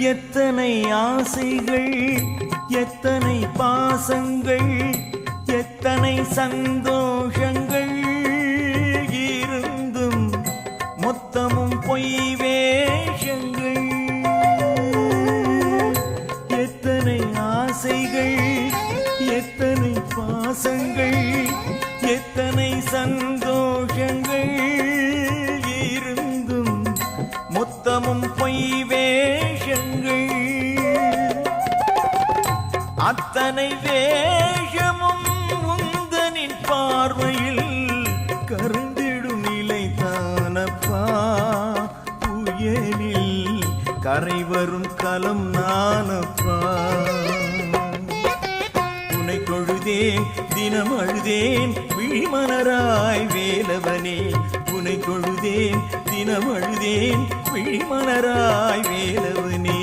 எத்தனை ஆசைகள், எத்தனை பாசங்கள், எத்தனை சந்தோஷங்கள் இருந்தும் மொத்தமும் பொய் வேஷங்கள். எத்தனை ஆசைகள், எத்தனை பாசங்கள், எத்தனை சந்தோஷங்கள் இருந்தும் மொத்தமும் பொய் வேஷங்கள். அத்தனை வேஷமும் உந்தனின் பார்வையில் கருந்திடும் நிலைதானப்பா. புயலில் கரை வரும் கலம் நானப்பா. உனை தொழுதேன் தினம் அழுதேன் விழிமலராய் வேலவனே. உனை தொழுதேன் தினம் அழுதேன் விழிமலராய் வேலவனே.